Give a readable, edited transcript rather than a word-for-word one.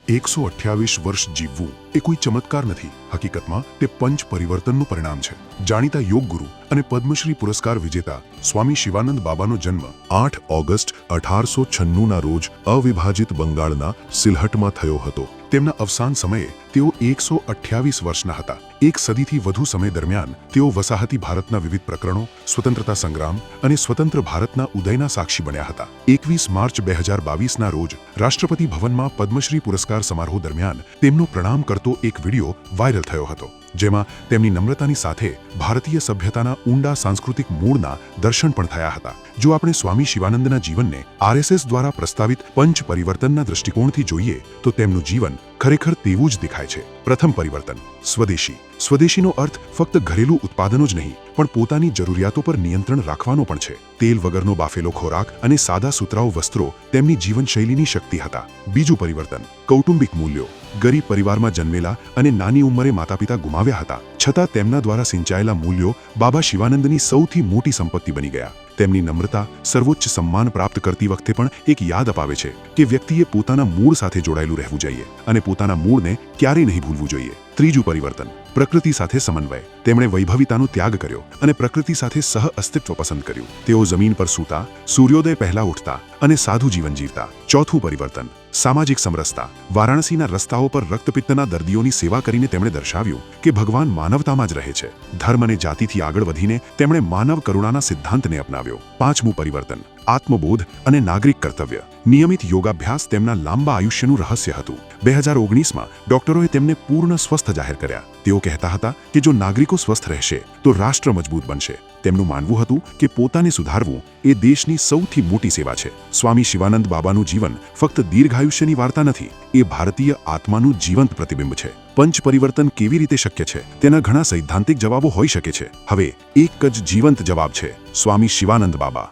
128 વર્ષ જીવવું એ કોઈ ચમત્કાર નથી. હકીકતમાં તે પંચ પરિવર્તનનું પરિણામ છે. જાણીતા યોગ ગુરુ અને પદ્મશ્રી પુરસ્કાર વિજેતા સ્વામી શિવાનંદ બાબાનો જન્મ 8 ઓગસ્ટ 1896ના રોજ અવિભાજિત બંગાળના સિલહટમાં થયો હતો. તેમના અવસાન સમયે તેઓ 128 વર્ષના હતા. એક સદીથી વધુ સમય દરમિયાન તેઓ વસાહતી ભારતના વિવિધ પ્રકરણો, સ્વતંત્રતા સંગ્રામ અને સ્વતંત્ર ભારતના ઉદયના સાક્ષી બન્યા હતા. 21 માર્ચ 2022ના રોજ રાષ્ટ્રપતિ ભવનમાં પદ્મશ્રી પુરસ્કાર સમારોહ દરમિયાન તેમનો પ્રણામ કરતો એક વિડિયો વાયરલ થયો હતો, જેમાં તેમની નમ્રતાની સાથે ભારતીય સભ્યતાના ઊંડા સાંસ્કૃતિક મૂળના દર્શન પણ થયા હતા. જો આપણે સ્વામી શિવાનંદના જીવનને RSS દ્વારા પ્રસ્તાવિત પંચ પરિવર્તનના દૃષ્ટિકોણથી જોઈએ તો તેમનું જીવન ખરેખર તેવું જ દેખાય છે. પ્રથમ પરિવર્તન, સ્વદેશી. સ્વદેશીનો અર્થ ફક્ત ઘરેલું ઉત્પાદનો જ નહીં, પણ પોતાની જરૂરિયાતો પર નિયંત્રણ રાખવાનો પણ છે. તેલ વગરનો બાફેલો ખોરાક અને સાદા સુતરાઉ વસ્ત્રો તેમની જીવનશૈલીની શક્તિ હતા. બીજું પરિવર્તન, કૌટુંબિક મૂલ્યો. ગરીબ પરિવારમાં જન્મેલા અને નાની ઉંમરે માતાપિતા ગુમાવ્યા હતા, છતાં તેમના દ્વારા સિંચાયેલા મૂલ્યો બાબા શિવાનંદની સૌથી મોટી સંપત્તિ બની ગયા. તેમની નમ્રતા સર્વોચ્ચ સન્માન પ્રાપ્ત કરતી વખતે પણ એક યાદ અપાવે છે કે વ્યક્તિએ પોતાના મૂળ સાથે જોડાયેલું રહેવું જોઈએ અને પોતાના મૂળને ક્યારેય નહીં ભૂલવું જોઈએ. ત્રીજું પરિવર્તન, પ્રકૃતિ સાથે સમન્વય. તેમણે વૈભવીતાનો ત્યાગ કર્યો અને પ્રકૃતિ સાથે સહ અસ્તિત્વ પસંદ કર્યું. તેઓ જમીન પર સૂતા, સૂર્યોદય પહેલા ઉઠતા અને સાદું જીવન જીવતા. ચોથું પરિવર્તન, સામાજિક સમરસતા. વારાણસીના રસ્તાઓ પર રક્તપિત્તના દર્દીઓની સેવા કરીને તેમણે દર્શાવ્યું કે ભગવાન માનવતામાં જ રહે છે. ધર્મ અને જાતિથી આગળ વધીને તેમણે માનવ કરુણાના સિદ્ધાંતને અપનાવ્યો. પાંચમું પરિવર્તન, આત્મબોધ અને નાગરિક કર્તવ્ય. નિયમિત યોગાભ્યાસ તેમના લાંબા આયુષ્યનું રહસ્ય હતું. 2019માં ડોક્ટરોએ તેમને પૂર્ણ સ્વસ્થ જાહેર કર્યા. તેઓ કહેતા હતા કે જો નાગરિકો સ્વસ્થ રહેશે તો રાષ્ટ્ર મજબૂત બનશે. તેમનું માનવું હતું કે પોતાને સુધારવું એ દેશની સૌથી મોટી સેવા છે. સ્વામી શિવાનંદ બાબાનું જીવન ફક્ત દીર્ઘાયુષ્યની વાર્તા નથી, એ ભારતીય આત્માનું જીવંત પ્રતિબિંબ છે. પંચ પરિવર્તન કેવી રીતે શક્ય છે તેના ઘણા સૈદ્ધાંતિક જવાબો હોઈ શકે છે. હવે એક જ જીવંત જવાબ છે: સ્વામી શિવાનંદ બાબા.